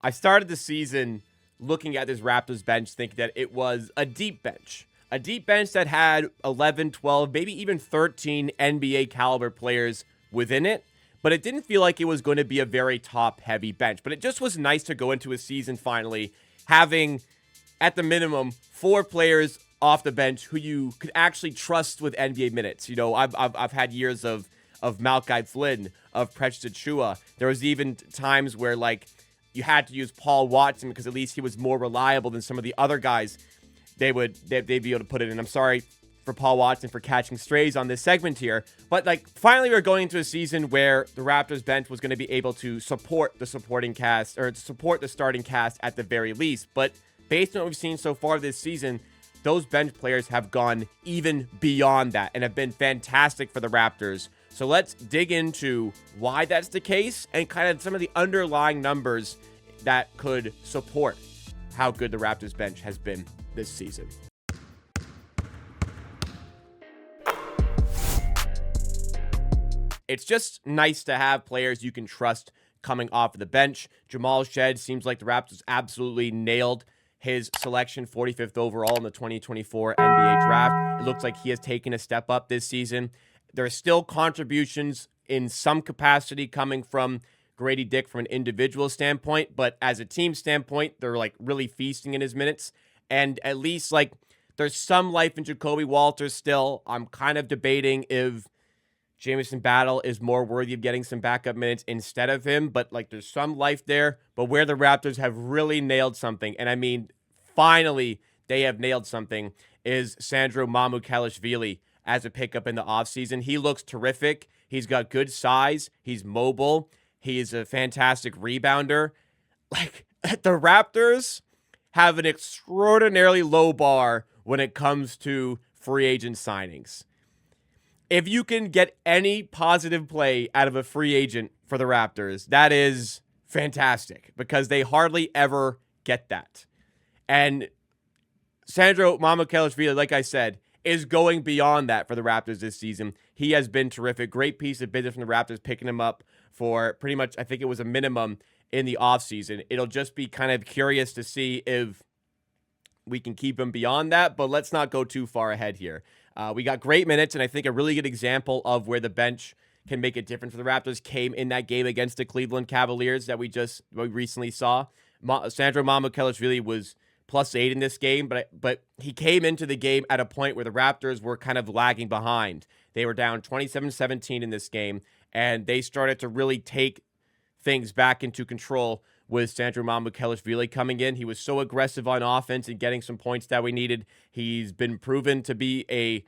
I started the season looking at this Raptors bench thinking that it was a deep bench. A deep bench that had 11, 12, maybe even 13 NBA caliber players within it. But it didn't feel like it was going to be a very top-heavy bench. But it just was nice to go into a season finally having, at the minimum, 4 players off the bench who you could actually trust with NBA minutes. You know, I've had years of Malachi Flynn, of Precious Achiuwa. There was even times where, like, you had to use Paul Watson because at least he was more reliable than some of the other guys they'd be able to put it in. I'm sorry for Paul Watson for catching strays on this segment here. But, like, finally we're going into a season where the Raptors bench was going to be able to support the supporting cast, or to support the starting cast at the very least. But based on what we've seen so far this season, those bench players have gone even beyond that and have been fantastic for the Raptors. So let's dig into why that's the case and kind of some of the underlying numbers that could support how good the Raptors bench has been this season. It's just nice to have players you can trust coming off of the bench. Jamal Shead seems like the Raptors absolutely nailed his selection, 45th overall in the 2024 NBA draft. It looks like he has taken a step up this season. There are still contributions in some capacity coming from Grady Dick from an individual standpoint, but as a team standpoint, they're like really feasting in his minutes. And at least like there's some life in Jacoby Walters still. I'm kind of debating if Jamison Battle is more worthy of getting some backup minutes instead of him, but like there's some life there. But where the Raptors have really nailed something, and I mean, finally they have nailed something, is Sandro Mamukelashvili as a pickup in the offseason. He looks terrific. He's got good size. He's mobile. He's a fantastic rebounder. Like, the Raptors have an extraordinarily low bar when it comes to free agent signings. If you can get any positive play out of a free agent for the Raptors, that is fantastic because they hardly ever get that. And Sandro Mamukelashvili, like I said, is going beyond that for the Raptors this season. He has been terrific. Great piece of business from the Raptors, picking him up for pretty much, I think it was a minimum in the offseason. It'll just be kind of curious to see if we can keep him beyond that, but let's not go too far ahead here. We got great minutes, and I think a really good example of where the bench can make a difference for the Raptors came in that game against the Cleveland Cavaliers that we recently saw. Sandro Mamukelashvili was +8 in this game, but he came into the game at a point where the Raptors were kind of lagging behind. They were down 27-17 in this game, and they started to really take things back into control with Sandro Mamukelashvili coming in. He was so aggressive on offense and getting some points that we needed. He's been proven to be a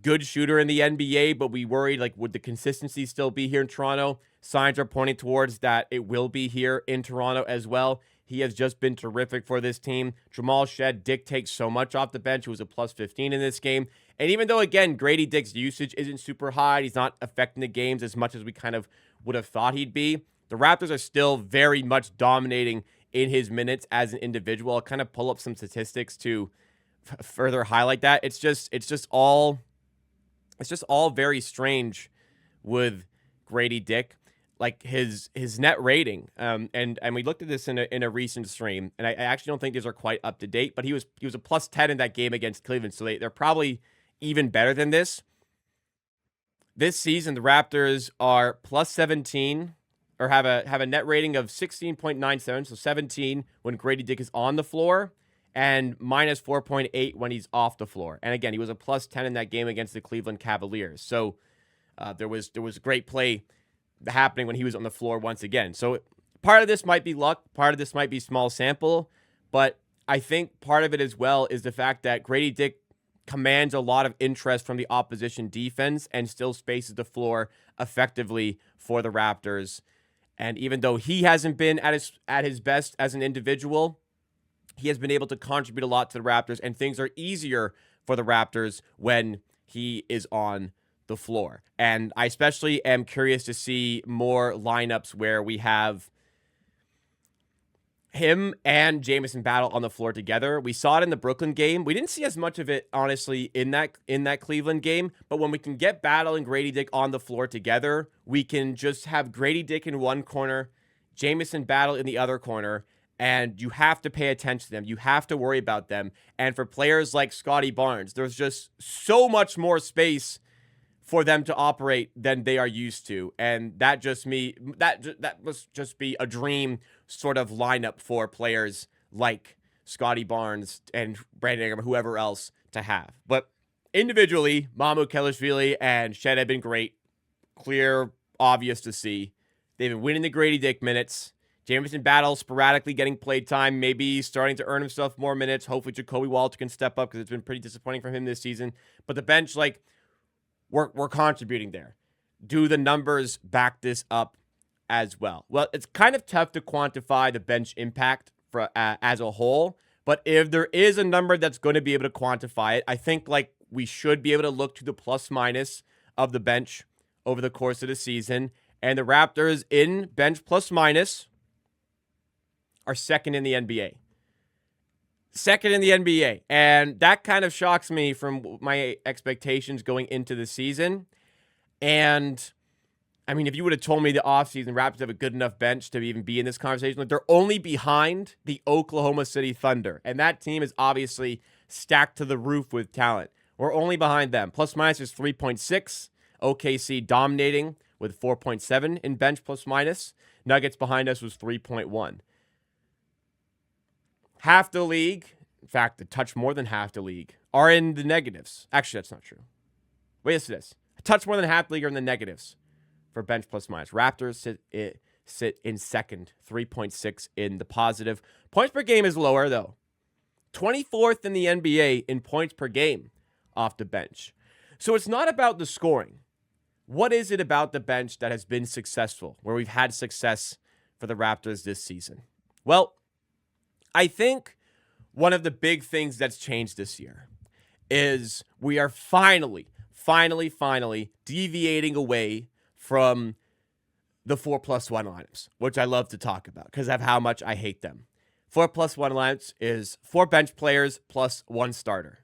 good shooter in the NBA, but we worried, like, would the consistency still be here in Toronto? Signs are pointing towards that it will be here in Toronto as well. He has just been terrific for this team. Jamal Shead dictates so much off the bench. He was a +15 in this game. And even though, again, Grady Dick's usage isn't super high, he's not affecting the games as much as we kind of would have thought he'd be, the Raptors are still very much dominating in his minutes as an individual. I'll kind of pull up some statistics to further highlight that. It's just all very strange with Grady Dick. Like his net rating, and we looked at this in a recent stream, and I actually don't think these are quite up to date, but he was a +10 in that game against Cleveland, so they're probably even better than this. This season, the Raptors are +17, or have a net rating of 16.97, so 17 when Grady Dick is on the floor, and -4.8 when he's off the floor. And again, he was a +10 in that game against the Cleveland Cavaliers. So there was great play happening when he was on the floor once again. So part of this might be luck, part of this might be small sample, but I think part of it as well is the fact that Grady Dick commands a lot of interest from the opposition defense and still spaces the floor effectively for the Raptors. And even though he hasn't been at his best as an individual, he has been able to contribute a lot to the Raptors, and things are easier for the Raptors when he is on the floor. And I especially am curious to see more lineups where we have him and Jamison Battle on the floor together. We saw it in the Brooklyn game. We didn't see as much of it, honestly, in that Cleveland game. But when we can get Battle and Grady Dick on the floor together, we can just have Grady Dick in one corner, Jamison Battle in the other corner, And you have to pay attention to them. You have to worry about them. And for players like Scotty Barnes, there's just so much more space for them to operate than they are used to. And that must just be a dream sort of lineup for players like Scotty Barnes and Brandon Ingram, whoever else to have. But individually, Mamukelashvili and Shed have been great. Clear, obvious to see. They've been winning the Grady Dick minutes. Jamison Battle sporadically getting played time, maybe starting to earn himself more minutes. Hopefully Jacoby Walter can step up because it's been pretty disappointing for him this season. But the bench, we're contributing there. Do the numbers back this up as well? Well, it's kind of tough to quantify the bench impact for as a whole. But if there is a number that's going to be able to quantify it, I think we should be able to look to the plus minus of the bench over the course of the season. And the Raptors in bench plus minus are second in the NBA. Second in the NBA. And that kind of shocks me from my expectations going into the season. And, I mean, if you would have told me the offseason Raptors have a good enough bench to even be in this conversation, they're only behind the Oklahoma City Thunder. And that team is obviously stacked to the roof with talent. We're only behind them. Plus minus is 3.6. OKC dominating with 4.7 in bench plus minus. Nuggets behind us was 3.1. Half the league, in fact, a touch more than half the league, are in the negatives. Actually, that's not true. Wait, yes, it is. A touch more than half the league are in the negatives for bench plus minus. Raptors sit in second, 3.6 in the positive. Points per game is lower, though. 24th in the NBA in points per game off the bench. So it's not about the scoring. What is it about the bench that has been successful, where we've had success for the Raptors this season? Well, I think one of the big things that's changed this year is we are finally deviating away from the 4+1 lineups, which I love to talk about because of how much I hate them. 4+1 lineups is 4 bench players plus 1 starter.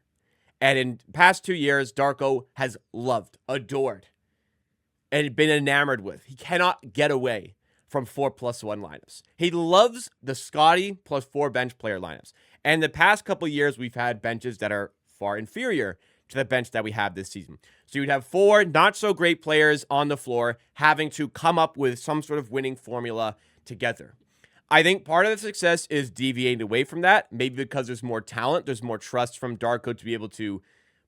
And in past 2 years, Darko has loved, adored, and been enamored with. He cannot get away from 4+1 lineups. He loves the Scotty plus 4 bench player lineups. And the past couple years, we've had benches that are far inferior to the bench that we have this season. So you'd have 4 not so great players on the floor having to come up with some sort of winning formula together. I think part of the success is deviating away from that, maybe because there's more talent, there's more trust from Darko to be able to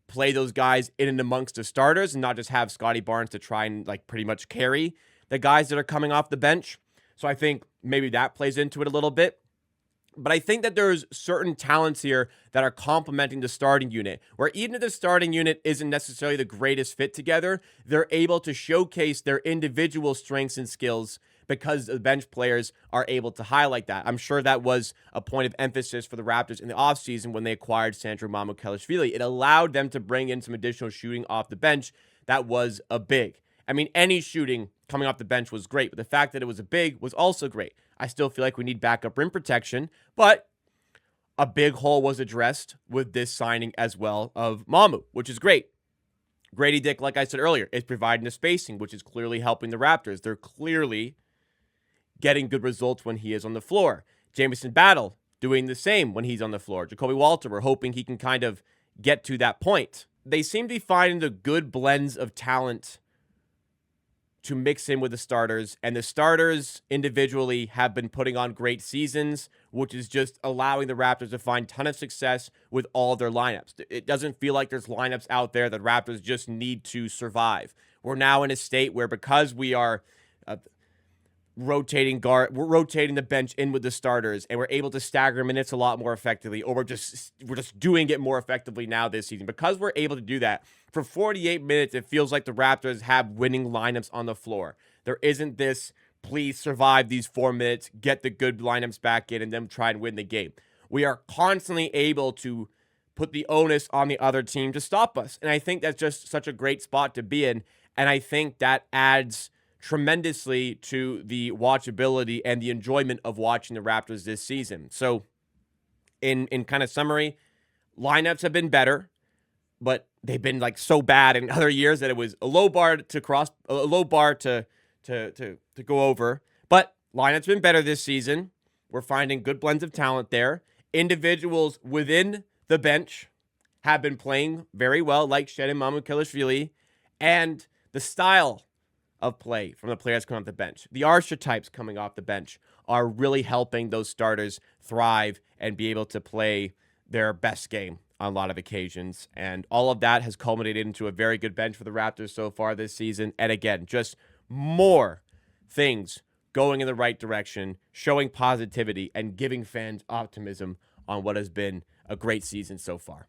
play those guys in and amongst the starters and not just have Scotty Barnes to try and pretty much carry the guys that are coming off the bench. So I think maybe that plays into it a little bit. But I think that there's certain talents here that are complementing the starting unit, where even if the starting unit isn't necessarily the greatest fit together, they're able to showcase their individual strengths and skills because the bench players are able to highlight that. I'm sure that was a point of emphasis for the Raptors in the offseason when they acquired Sandro Mamukelashvili. It allowed them to bring in some additional shooting off the bench. That was a big. I mean, any shooting coming off the bench was great, but the fact that it was a big was also great. I still feel like we need backup rim protection, but a big hole was addressed with this signing as well of Mamu, which is great. Grady Dick, like I said earlier, is providing the spacing, which is clearly helping the Raptors. They're clearly getting good results when he is on the floor. Jamison Battle doing the same when he's on the floor. Jacoby Walter, we're hoping he can kind of get to that point. They seem to be finding the good blends of talent to mix in with the starters, and the starters individually have been putting on great seasons, which is just allowing the Raptors to find a ton of success with all their lineups. It doesn't feel like there's lineups out there that Raptors just need to survive. We're now in a state where, because we are rotating the bench in with the starters, and we're able to stagger minutes a lot more effectively, or we're just doing it more effectively now this season. Because we're able to do that, for 48 minutes, it feels like the Raptors have winning lineups on the floor. There isn't this, please survive these 4 minutes, get the good lineups back in, and then try and win the game. We are constantly able to put the onus on the other team to stop us. And I think that's just such a great spot to be in. And I think that adds tremendously to the watchability and the enjoyment of watching the Raptors this season. So in kind of summary, lineups have been better, but they've been so bad in other years that it was a low bar to go over. But lineups been better this season. We're finding good blends of talent there. Individuals within the bench have been playing very well, like Shed and Mamukilishvili, and the style of play from the players coming off the bench. The archetypes coming off the bench are really helping those starters thrive and be able to play their best game on a lot of occasions. And all of that has culminated into a very good bench for the Raptors so far this season. And again, just more things going in the right direction, showing positivity, and giving fans optimism on what has been a great season so far.